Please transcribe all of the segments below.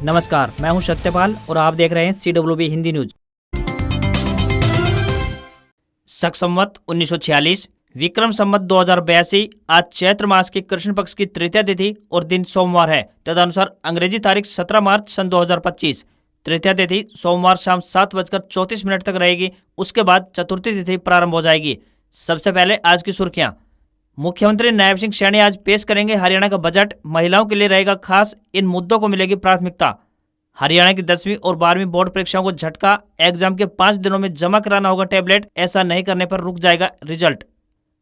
नमस्कार, मैं हूं सत्यपाल और आप देख रहे हैं CWB हिंदी न्यूज। शक संवत 1946, विक्रम संवत 2082। आज चैत्र मास के कृष्ण पक्ष की तृतीया तिथि और दिन सोमवार है। तदनुसार अंग्रेजी तारीख 17 मार्च सन 2025। तृतीया तिथि सोमवार शाम 7:34 तक रहेगी। उसके बाद चतुर्थी तिथि प्रारंभ हो जाएगी। सबसे पहले आज की सुर्खियां। मुख्यमंत्री नायब सिंह सैनी आज पेश करेंगे हरियाणा का बजट। महिलाओं के लिए रहेगा खास, इन मुद्दों को मिलेगी प्राथमिकता। हरियाणा की 10वीं और 12वीं बोर्ड परीक्षाओं को झटका। एग्जाम के 5 दिनों में जमा कराना होगा टैबलेट, ऐसा नहीं करने पर रुक जाएगा रिजल्ट।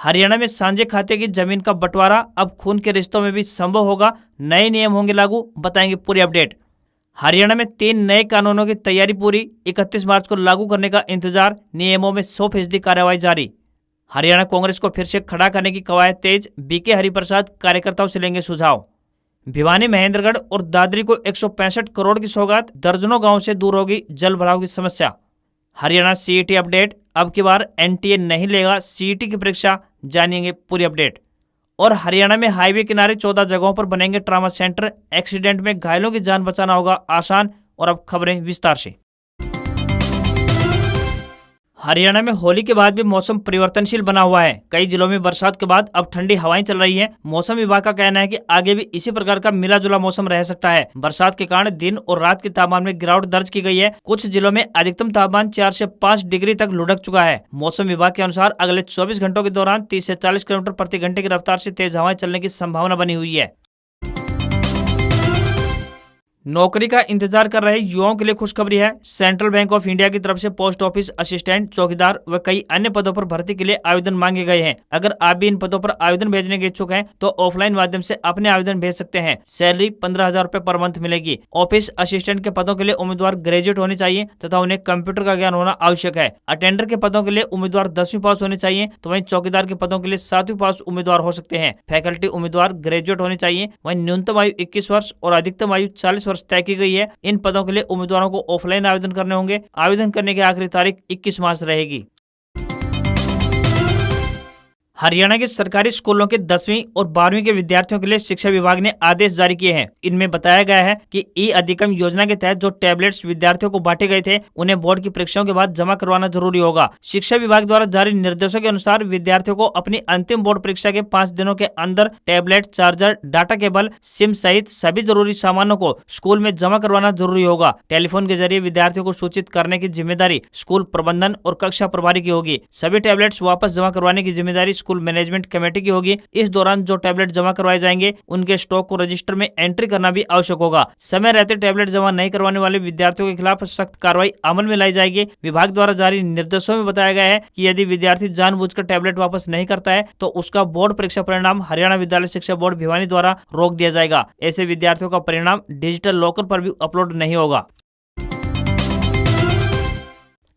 हरियाणा में साझे खाते की जमीन का बंटवारा अब खून के रिश्तों में भी संभव होगा। नए नियम होंगे लागू, बताएंगे पूरी अपडेट। हरियाणा में 3 नए कानूनों की तैयारी पूरी, 31 मार्च को लागू करने का इंतजार। नियमों में 100% कार्रवाई जारी। हरियाणा कांग्रेस को फिर से खड़ा करने की कवायद तेज। बीके हरिप्रसाद कार्यकर्ताओं से लेंगे सुझाव। भिवानी, महेंद्रगढ़ और दादरी को 165 करोड़ की सौगात। दर्जनों गांव से दूर होगी जल भराव की समस्या। हरियाणा सीईटी अपडेट, अब की बार एनटीए नहीं लेगा सीईटी की परीक्षा, जानिएंगे पूरी अपडेट। और हरियाणा में हाईवे किनारे 14 जगहों पर बनेंगे ट्रामा सेंटर। एक्सीडेंट में घायलों की जान बचाना होगा आसान। और अब खबरें विस्तार से। हरियाणा में होली के बाद भी मौसम परिवर्तनशील बना हुआ है। कई जिलों में बरसात के बाद अब ठंडी हवाएं चल रही हैं। मौसम विभाग का कहना है कि आगे भी इसी प्रकार का मिला जुला मौसम रह सकता है। बरसात के कारण दिन और रात के तापमान में गिरावट दर्ज की गई है। कुछ जिलों में अधिकतम तापमान 4 से 5 डिग्री तक लुढ़क चुका है। मौसम विभाग के अनुसार अगले 24 घंटों के दौरान 30 से 40 किलोमीटर प्रति घंटे की रफ्तार से तेज हवाएं चलने की संभावना बनी हुई है। नौकरी का इंतजार कर रहे युवाओं के लिए खुशखबरी है। सेंट्रल बैंक ऑफ इंडिया की तरफ से पोस्ट ऑफिस असिस्टेंट, चौकीदार व कई अन्य पदों पर भर्ती के लिए आवेदन मांगे गए हैं। अगर आप भी इन पदों पर आवेदन भेजने के इच्छुक हैं तो ऑफलाइन माध्यम से अपने आवेदन भेज सकते हैं। सैलरी 15,000 रुपए पर मंथ मिलेगी। ऑफिस असिस्टेंट के पदों के लिए उम्मीदवार ग्रेजुएट होने चाहिए तथा उन्हें कंप्यूटर का ज्ञान होना आवश्यक है। अटेंडर के पदों के लिए उम्मीदवार 10वीं पास होने चाहिए, तो वहीं चौकीदार के पदों के लिए 7वीं पास उम्मीदवार हो सकते हैं। फैकल्टी उम्मीदवार ग्रेजुएट होने चाहिए। वहीं न्यूनतम आयु 21 वर्ष और अधिकतम आयु 40 वर्ष तय की गई है। इन पदों के लिए उम्मीदवारों को ऑफलाइन आवेदन करने होंगे। आवेदन करने की आखिरी तारीख 21 मार्च रहेगी। हरियाणा के सरकारी स्कूलों के 10वीं और 12वीं के विद्यार्थियों के लिए शिक्षा विभाग ने आदेश जारी किए हैं। इनमें बताया गया है कि ई अधिगम योजना के तहत जो टैबलेट्स विद्यार्थियों को बांटे गए थे उन्हें बोर्ड की परीक्षाओं के बाद जमा करवाना जरूरी होगा। शिक्षा विभाग द्वारा जारी निर्देशों के अनुसार विद्यार्थियों को अपनी अंतिम बोर्ड परीक्षा के 5 दिनों के अंदर tablet, charger, data cable, SIM सहित सभी जरूरी सामानों को स्कूल में जमा करवाना जरूरी होगा। टेलीफोन के जरिए विद्यार्थियों को सूचित करने की जिम्मेदारी स्कूल प्रबंधन और कक्षा प्रभारी की होगी। सभी टैबलेट्स वापस जमा करवाने की जिम्मेदारी स्कूल मैनेजमेंट कमेटी की होगी। इस दौरान जो टैबलेट जमा करवाए जाएंगे उनके स्टॉक को रजिस्टर में एंट्री करना भी आवश्यक होगा। समय रहते टैबलेट जमा नहीं करवाने वाले विद्यार्थियों के खिलाफ सख्त कार्रवाई अमल में लाई जाएगी। विभाग द्वारा जारी निर्देशों में बताया गया है कि यदि विद्यार्थी जानबूझकर टैबलेट वापस नहीं करता है तो उसका बोर्ड परीक्षा परिणाम हरियाणा विद्यालय शिक्षा बोर्ड भिवानी द्वारा रोक दिया जाएगा। ऐसे विद्यार्थियों का परिणाम डिजिटल लॉकर पर भी अपलोड नहीं होगा।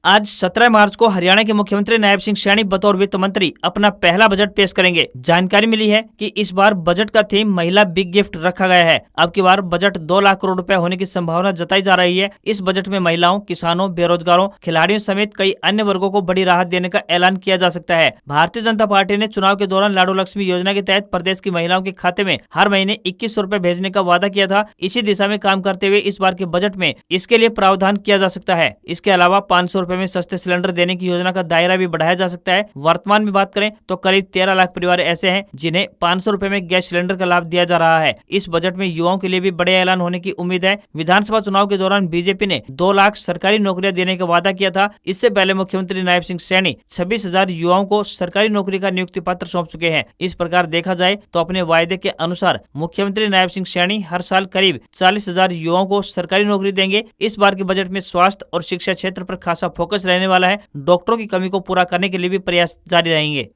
आज 17 मार्च को हरियाणा के मुख्यमंत्री नायब सिंह सैनी बतौर वित्त मंत्री अपना पहला बजट पेश करेंगे। जानकारी मिली है कि इस बार बजट का थीम महिला बिग गिफ्ट रखा गया है। अब की बार बजट 2 लाख करोड़ रुपए होने की संभावना जताई जा रही है। इस बजट में महिलाओं, किसानों, बेरोजगारों, खिलाड़ियों समेत कई अन्य वर्गों को बड़ी राहत देने का ऐलान किया जा सकता है। भारतीय जनता पार्टी ने चुनाव के दौरान लाडो लक्ष्मी योजना के तहत प्रदेश की महिलाओं के खाते में हर महीने 2100 रुपए भेजने का वादा किया था। इसी दिशा में काम करते हुए इस बार के बजट में इसके लिए प्रावधान किया जा सकता है। इसके अलावा 500 रुपए में सस्ते सिलेंडर देने की योजना का दायरा भी बढ़ाया जा सकता है। वर्तमान में बात करें तो करीब 13 लाख परिवार ऐसे हैं जिन्हें 500 रुपए में गैस सिलेंडर का लाभ दिया जा रहा है। इस बजट में युवाओं के लिए भी बड़े ऐलान होने की उम्मीद है। विधानसभा चुनाव के दौरान बीजेपी ने 2 लाख सरकारी नौकरियां देने का वादा किया था। इससे पहले मुख्यमंत्री नायब सिंह सैनी 26,000 युवाओं को सरकारी नौकरी का नियुक्ति पत्र सौंप चुके हैं। इस प्रकार देखा जाए तो अपने वायदे के अनुसार मुख्यमंत्री नायब सिंह सैनी हर साल करीब 40,000 युवाओं को सरकारी नौकरी देंगे। इस बार के बजट में स्वास्थ्य और शिक्षा क्षेत्र पर खासा फोकस रहने वाला है। डॉक्टरों की कमी को पूरा करने के लिए भी प्रयास जारी रहेंगे।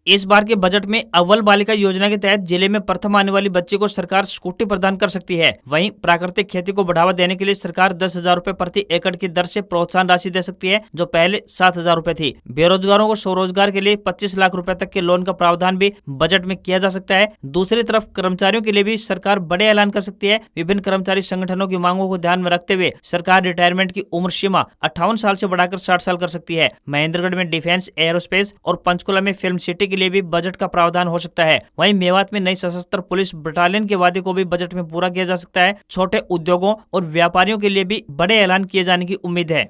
इस बार के बजट में अव्वल बालिका योजना के तहत जिले में प्रथम आने वाली बच्ची को सरकार स्कूटी प्रदान कर सकती है। वहीं प्राकृतिक खेती को बढ़ावा देने के लिए सरकार 10,000 रुपए प्रति एकड़ की दर से प्रोत्साहन राशि दे सकती है, जो पहले 7,000 रुपए थी। बेरोजगारों को स्वरोजगार के लिए 25 लाख रुपए तक के लोन का प्रावधान भी बजट में किया जा सकता है। दूसरी तरफ कर्मचारियों के लिए भी सरकार बड़े ऐलान कर सकती है। विभिन्न कर्मचारी संगठनों की मांगों को ध्यान में रखते हुए सरकार रिटायरमेंट की उम्र सीमा 58 साल से बढ़ाकर 60 साल कर सकती है। महेंद्रगढ़ में डिफेंस, एयरोस्पेस और पंचकुला में फिल्म सिटी के लिए भी बजट का प्रावधान हो सकता है। वहीं मेवात में नई सशस्त्र पुलिस बटालियन के वादे को भी बजट में पूरा किया जा सकता है। छोटे उद्योगों और व्यापारियों के लिए भी बड़े ऐलान किए जाने की उम्मीद है।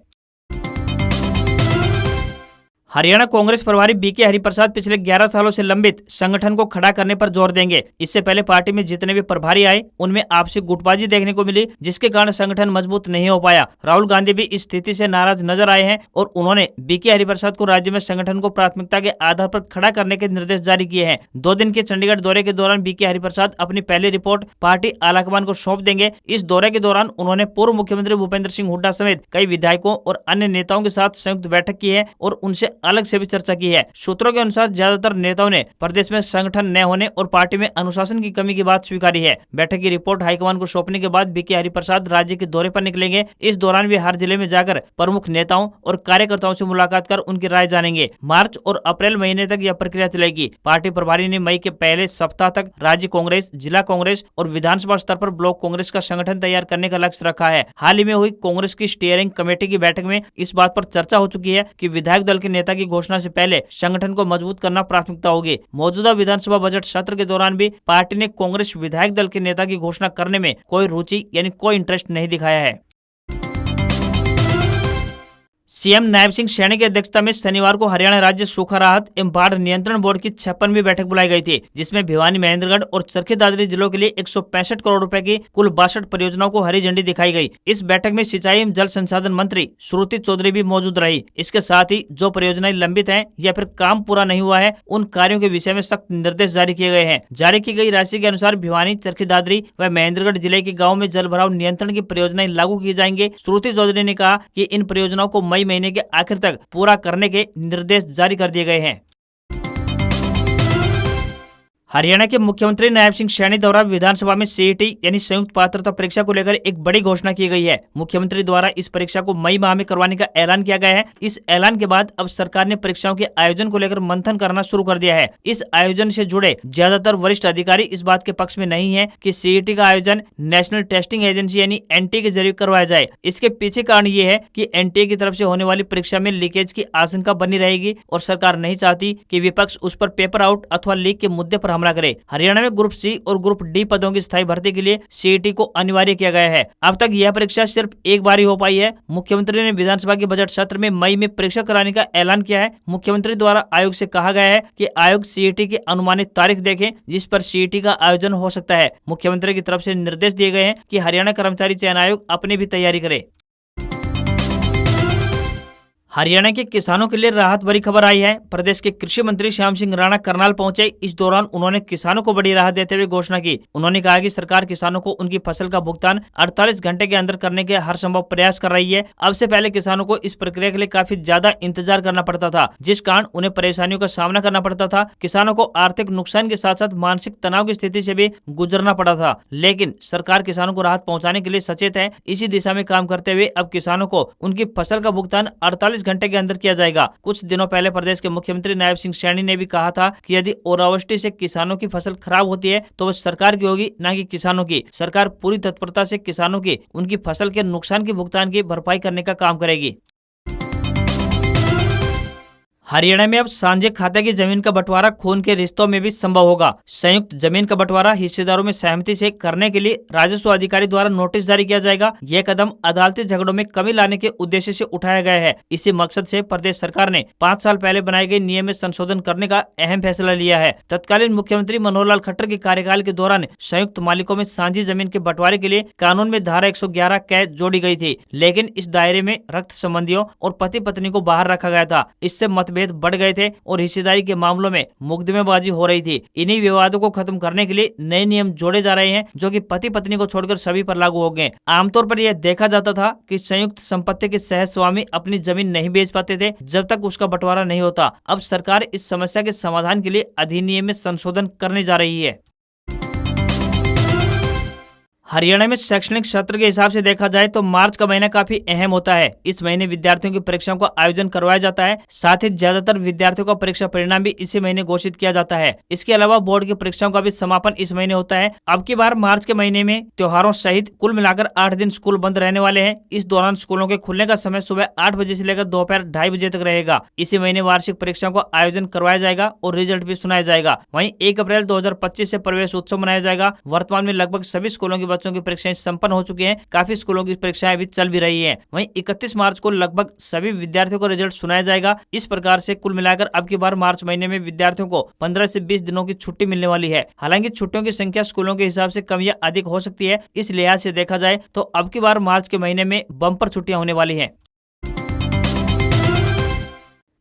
हरियाणा कांग्रेस प्रभारी बीके हरिप्रसाद पिछले 11 सालों से लंबित संगठन को खड़ा करने पर जोर देंगे। इससे पहले पार्टी में जितने भी प्रभारी आए उनमें आपसी गुटबाजी देखने को मिली, जिसके कारण संगठन मजबूत नहीं हो पाया। राहुल गांधी भी इस स्थिति से नाराज नजर आए हैं और उन्होंने बीके हरिप्रसाद को राज्य में संगठन को प्राथमिकता के आधार पर खड़ा करने के निर्देश जारी किए हैं। 2 दिन के चंडीगढ़ दौरे के दौरान बीके हरिप्रसाद अपनी पहली रिपोर्ट पार्टी आलाकमान को सौंप देंगे। इस दौरे के दौरान उन्होंने पूर्व मुख्यमंत्री भूपेंद्र सिंह हुड्डा समेत कई विधायकों और अन्य नेताओं के साथ संयुक्त बैठक की है और उनसे अलग से भी चर्चा की है। सूत्रों के अनुसार ज्यादातर नेताओं ने प्रदेश में संगठन न होने और पार्टी में अनुशासन की कमी की बात स्वीकारी है। बैठक की रिपोर्ट हाईकमान को सौंपने के बाद बीके हरिप्रसाद राज्य के दौरे पर निकलेंगे। इस दौरान वे हर जिले में जाकर प्रमुख नेताओं और कार्यकर्ताओं से मुलाकात कर उनकी राय जानेंगे। मार्च और अप्रैल महीने तक यह प्रक्रिया चलेगी। पार्टी प्रभारी ने मई के पहले सप्ताह तक राज्य कांग्रेस, जिला कांग्रेस और विधानसभा स्तर पर ब्लॉक कांग्रेस का संगठन तैयार करने का लक्ष्य रखा है। हाल ही में हुई कांग्रेस की स्टीयरिंग कमेटी की बैठक में इस बात पर चर्चा हो चुकी है कि विधायक दल के नेता की घोषणा से पहले संगठन को मजबूत करना प्राथमिकता होगी। मौजूदा विधानसभा बजट सत्र के दौरान भी पार्टी ने कांग्रेस विधायक दल के नेता की घोषणा करने में कोई रुचि यानी कोई इंटरेस्ट नहीं दिखाया है। सीएम नायब सिंह सैनी की अध्यक्षता में शनिवार को हरियाणा राज्य सूखा राहत एवं बाढ़ नियंत्रण बोर्ड की 56वीं बैठक बुलाई गई थी, जिसमें भिवानी, महेंद्रगढ़ और चरखी दादरी जिलों के लिए 165 करोड़ रुपए की कुल 62 परियोजनाओं को हरी झंडी दिखाई गई। इस बैठक में सिंचाई एवं जल संसाधन मंत्री श्रुति चौधरी भी मौजूद रही। इसके साथ ही जो परियोजनाएं लंबित हैं या फिर काम पूरा नहीं हुआ है, उन कार्यों के विषय में सख्त निर्देश जारी किए गए हैं। जारी की गई राशि के अनुसार भिवानी, चरखी दादरी व महेंद्रगढ़ जिले के गाँव में जल भराव नियंत्रण की परियोजनाएं लागू की जाएंगे। श्रुति चौधरी ने कहा कि इन परियोजनाओं को मई महीने के आखिर तक पूरा करने के निर्देश जारी कर दिए गए हैं। हरियाणा के मुख्यमंत्री नायब सिंह सैनी द्वारा विधानसभा में सीईटी यानी संयुक्त पात्रता परीक्षा को लेकर एक बड़ी घोषणा की गई है। मुख्यमंत्री द्वारा इस परीक्षा को मई माह में करवाने का ऐलान किया गया है। इस ऐलान के बाद अब सरकार ने परीक्षाओं के आयोजन को लेकर मंथन करना शुरू कर दिया है। इस आयोजन से जुड़े ज्यादातर वरिष्ठ अधिकारी इस बात के पक्ष में नहीं है कि सीईटी का आयोजन नेशनल टेस्टिंग एजेंसी यानी एनटीए के जरिए करवाया जाए। इसके पीछे कारण ये है कि एनटीए की तरफ से होने वाली परीक्षा में लीकेज की आशंका बनी रहेगी और सरकार नहीं चाहती कि विपक्ष उस पर पेपर आउट अथवा लीक के मुद्दे पर हमला करे। हरियाणा में ग्रुप सी और ग्रुप डी पदों की स्थायी भर्ती के लिए सीईटी को अनिवार्य किया गया है। अब तक यह परीक्षा सिर्फ एक बार ही हो पाई है। मुख्यमंत्री ने विधानसभा के बजट सत्र में मई में परीक्षा कराने का ऐलान किया है। मुख्यमंत्री द्वारा आयोग से कहा गया है कि आयोग सीईटी की अनुमानित तारीख देखे जिस पर सीईटी का आयोजन हो सकता है। मुख्यमंत्री की तरफ से निर्देश दिए गए हैं कि हरियाणा कर्मचारी चयन आयोग अपनी भी तैयारी करे। हरियाणा के किसानों के लिए राहत भरी खबर आई है। प्रदेश के कृषि मंत्री श्याम सिंह राणा करनाल पहुंचे। इस दौरान उन्होंने किसानों को बड़ी राहत देते हुए घोषणा की। उन्होंने कहा कि सरकार किसानों को उनकी फसल का भुगतान 48 घंटे के अंदर करने के हर संभव प्रयास कर रही है। अब से पहले किसानों को इस प्रक्रिया के लिए काफी ज्यादा इंतजार करना पड़ता था, जिस कारण उन्हें परेशानियों का सामना करना पड़ता था। किसानों को आर्थिक नुकसान के साथ साथ मानसिक तनाव की स्थिति से भी गुजरना पड़ा था, लेकिन सरकार किसानों को राहत पहुँचाने के लिए सचेत है। इसी दिशा में काम करते हुए अब किसानों को उनकी फसल का भुगतान 48 घंटे के अंदर किया जाएगा। कुछ दिनों पहले प्रदेश के मुख्यमंत्री नायब सिंह सैनी ने भी कहा था कि यदि ओलावृष्टि से किसानों की फसल खराब होती है तो वह सरकार की होगी, न कि किसानों की। सरकार पूरी तत्परता से किसानों की उनकी फसल के नुकसान के भुगतान की भरपाई करने का काम करेगी। हरियाणा में अब साझे खाते की जमीन का बंटवारा खून के रिश्तों में भी संभव होगा। संयुक्त जमीन का बंटवारा हिस्सेदारों में सहमति से करने के लिए राजस्व अधिकारी द्वारा नोटिस जारी किया जाएगा। यह कदम अदालती झगड़ों में कमी लाने के उद्देश्य से उठाया गया है। इसी मकसद से प्रदेश सरकार ने 5 साल पहले बनाए गए नियम में संशोधन करने का अहम फैसला लिया है। तत्कालीन मुख्यमंत्री मनोहर लाल खट्टर के कार्यकाल के दौरान संयुक्त मालिकों में साझी जमीन के बंटवारे के लिए कानून में धारा 111 कैद जोड़ी गई थी, लेकिन इस दायरे में रक्त संबंधियों और पति पत्नी को बाहर रखा गया था। इससे मतभेद बढ़ गए थे और हिस्सेदारी के मामलों में मुकदमेबाजी हो रही थी। इन्हीं विवादों को खत्म करने के लिए नए नियम जोड़े जा रहे हैं, जो कि पति पत्नी को छोड़कर सभी पर लागू हो गए। आमतौर पर यह देखा जाता था कि संयुक्त संपत्ति के सह स्वामी अपनी जमीन नहीं बेच पाते थे जब तक उसका बंटवारा नहीं होता। अब सरकार इस समस्या के समाधान के लिए अधिनियम में संशोधन करने जा रही है। हरियाणा में शैक्षणिक सत्र के हिसाब से देखा जाए तो मार्च का महीना काफी अहम होता है। इस महीने विद्यार्थियों की परीक्षाओं का आयोजन करवाया जाता है। साथ ही ज्यादातर विद्यार्थियों का परीक्षा परिणाम भी इसी महीने घोषित किया जाता है। इसके अलावा बोर्ड की परीक्षाओं का भी समापन इस महीने होता है। अब की बार मार्च के महीने में त्योहारों सहित कुल मिलाकर 8 दिन स्कूल बंद रहने वाले हैं। इस दौरान स्कूलों के खुलने का समय सुबह 8 बजे से लेकर दोपहर 2:30 बजे तक रहेगा। इसी महीने वार्षिक परीक्षाओं का आयोजन करवाया जाएगा और रिजल्ट भी सुनाया जाएगा। वहीं 1 अप्रैल 2025 से प्रवेश उत्सव मनाया जाएगा। वर्तमान में लगभग सभी स्कूलों के बच्चों की परीक्षाएं संपन्न हो चुकी हैं। काफी स्कूलों की परीक्षाएं अभी चल भी रही हैं। वहीं 31 मार्च को लगभग सभी विद्यार्थियों को रिजल्ट सुनाया जाएगा। इस प्रकार से कुल मिलाकर अब की बार मार्च महीने में विद्यार्थियों को 15 से 20 दिनों की छुट्टी मिलने वाली है। हालांकि छुट्टियों की संख्या स्कूलों के हिसाब से कम या अधिक हो सकती है। इस लिहाज से देखा जाए तो अब की बार मार्च के महीने में बम्पर छुट्टियां होने वाली हैं।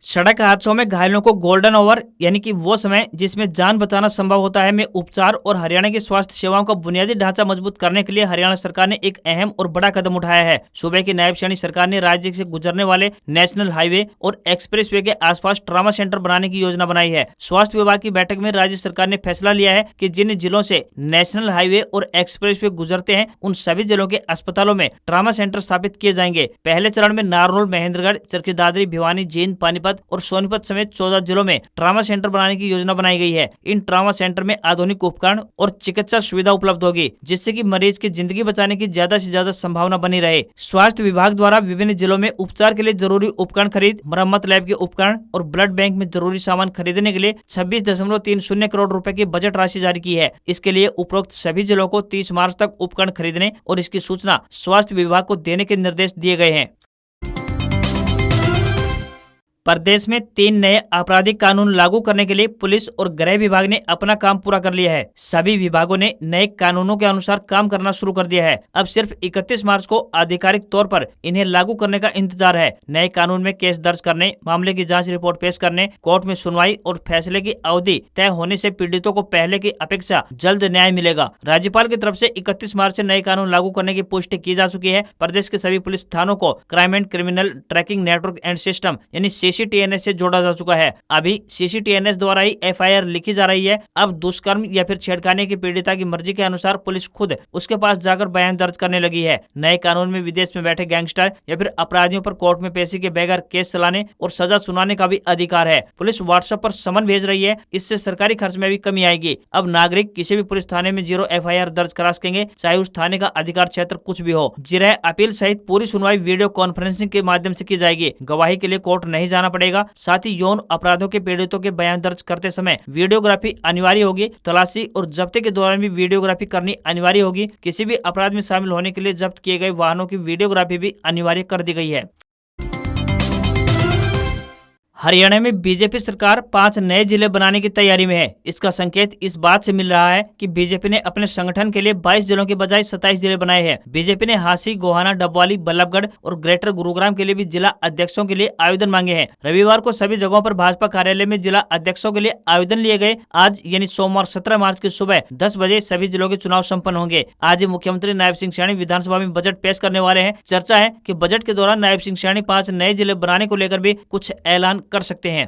सड़क हादसों में घायलों को गोल्डन आवर यानी कि वो समय जिसमें जान बचाना संभव होता है में उपचार और हरियाणा की स्वास्थ्य सेवाओं का बुनियादी ढांचा मजबूत करने के लिए हरियाणा सरकार ने एक अहम और बड़ा कदम उठाया है। सूबे की नायब श्रेणी सरकार ने राज्य से गुजरने वाले नेशनल हाईवे और एक्सप्रेसवे के आसपास ट्रॉमा सेंटर बनाने की योजना बनाई है। स्वास्थ्य विभाग की बैठक में राज्य सरकार ने फैसला लिया है कि जिन जिलों से नेशनल हाईवे और एक्सप्रेसवे गुजरते हैं उन सभी जिलों के अस्पतालों में ट्रॉमा सेंटर स्थापित किए जाएंगे। पहले चरण में नारनौल, महेंद्रगढ़, चरखी दादरी, भिवानी, जींद, पानीपत और सोनीपत समेत 14 जिलों में ट्रॉमा सेंटर बनाने की योजना बनाई गई है। इन ट्रॉमा सेंटर में आधुनिक उपकरण और चिकित्सा सुविधा उपलब्ध होगी, जिससे कि मरीज की जिंदगी बचाने की ज्यादा से ज्यादा संभावना बनी रहे। स्वास्थ्य विभाग द्वारा विभिन्न जिलों में उपचार के लिए जरूरी उपकरण खरीद, मरम्मत, लैब के उपकरण और ब्लड बैंक में जरूरी सामान खरीदने के लिए 26.30 करोड़ रुपए की बजट राशि जारी की है। इसके लिए उपरोक्त सभी जिलों को 30 मार्च तक उपकरण खरीदने और इसकी सूचना स्वास्थ्य विभाग को देने के निर्देश दिए गए हैं। प्रदेश में 3 नए आपराधिक कानून लागू करने के लिए पुलिस और गृह विभाग ने अपना काम पूरा कर लिया है। सभी विभागों ने नए कानूनों के अनुसार काम करना शुरू कर दिया है। अब सिर्फ 31 मार्च को आधिकारिक तौर पर इन्हें लागू करने का इंतजार है। नए कानून में केस दर्ज करने, मामले की जांच रिपोर्ट पेश करने, कोर्ट में सुनवाई और फैसले की अवधि तय होने से पीड़ितों को पहले की अपेक्षा जल्द न्याय मिलेगा। राज्यपाल की तरफ से 31 मार्च से नए कानून लागू करने की पुष्टि की जा चुकी है। प्रदेश के सभी पुलिस थानों को crime and criminal tracking network and system यानी CCTNS से जोड़ा जा चुका है। अभी CCTNS द्वारा ही FIR लिखी जा रही है। अब दुष्कर्म या फिर छेड़खानी की पीड़िता की मर्जी के अनुसार पुलिस खुद उसके पास जाकर बयान दर्ज करने लगी है। नए कानून में विदेश में बैठे गैंगस्टर या फिर अपराधियों पर कोर्ट में पेशी के बगैर केस चलाने और सजा सुनाने का भी अधिकार है। पुलिस WhatsApp पर समन भेज रही है। इससे सरकारी खर्च में भी कमी आएगी। अब नागरिक किसी भी पुलिस थाने में 0 FIR दर्ज करा सकेंगे, चाहे उस थाने का अधिकार क्षेत्र कुछ भी हो। जिरह अपील सहित पूरी सुनवाई वीडियो कॉन्फ्रेंसिंग के माध्यम से की जाएगी। गवाही के लिए कोर्ट नहीं जाना पड़ेगा। साथ ही यौन अपराधों के पीड़ितों के बयान दर्ज करते समय वीडियोग्राफी अनिवार्य होगी। तलाशी और जब्ती के दौरान भी वीडियोग्राफी करनी अनिवार्य होगी। किसी भी अपराध में शामिल होने के लिए जब्त किए गए वाहनों की वीडियोग्राफी भी अनिवार्य कर दी गई है। हरियाणा में बीजेपी सरकार 5 नए जिले बनाने की तैयारी में है। इसका संकेत इस बात से मिल रहा है कि बीजेपी ने अपने संगठन के लिए 22 जिलों के बजाय 27 जिले बनाए हैं। बीजेपी ने हांसी, गोहाना, डबवाली, बल्लभगढ़ और ग्रेटर गुरुग्राम के लिए भी जिला अध्यक्षों के लिए आवेदन मांगे हैं। रविवार को सभी जगहों पर भाजपा कार्यालय में जिला अध्यक्षों के लिए आवेदन लिए गए। आज यानी सोमवार 17 मार्च की सुबह 10 बजे सभी जिलों के चुनाव संपन्न होंगे। आज ही मुख्यमंत्री नायब सिंह सैनी विधानसभा में बजट पेश करने वाले हैं। चर्चा है कि बजट के दौरान नायब सिंह सैनी 5 नए जिले बनाने को लेकर भी कुछ ऐलान कर सकते हैं।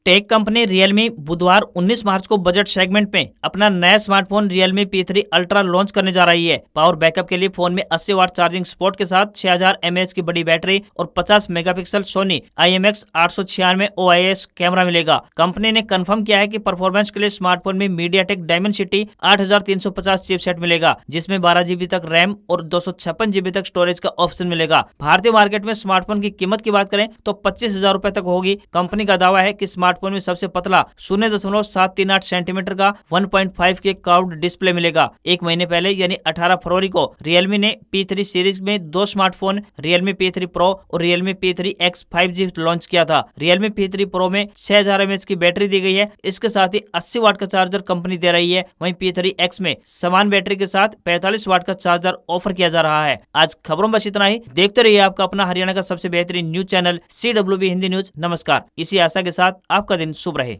टेक कंपनी रियलमी बुधवार 19 मार्च को बजट सेगमेंट में अपना नया smartphone Realme P3 ultra launch करने जा रही है। पावर बैकअप के लिए फोन में 80 वाट चार्जिंग सपोर्ट के साथ 6000 mAh की बड़ी बैटरी और 50 megapixel Soni IMX 896 OIS camera मिलेगा। कंपनी ने कंफर्म किया है कि परफॉर्मेंस के लिए स्मार्टफोन में मीडियाटेक डायमेंसिटी 8350 चिपसेट मिलेगा, जिसमें 12 GB तक रैम और 256 GB तक स्टोरेज का ऑप्शन मिलेगा। भारतीय मार्केट में स्मार्टफोन की कीमत की बात करें तो 25,000 रुपए तक होगी। कंपनी का दावा है कि स्मार्टफोन में सबसे पतला 0.738 सेंटीमीटर का 1.5 के कर्व्ड डिस्प्ले मिलेगा। एक महीने पहले यानी 18 फरवरी को रियलमी ने P3 सीरीज में 2 स्मार्टफोन रियलमी P3 Pro और Realme P3 X 5G launch किया था। रियलमी P3 Pro में 6000 mAh की बैटरी दी गई है। इसके साथ ही 80 वाट का चार्जर कंपनी दे रही है। वहीं P3 X में समान बैटरी के साथ 45 वाट का चार्जर ऑफर किया जा रहा है। आज खबरों में बस इतना ही। देखते रहिए आपका अपना हरियाणा का सबसे बेहतरीन news channel CWB Hindi news. नमस्कार। इसी आशा के साथ आपका दिन शुभ रहे।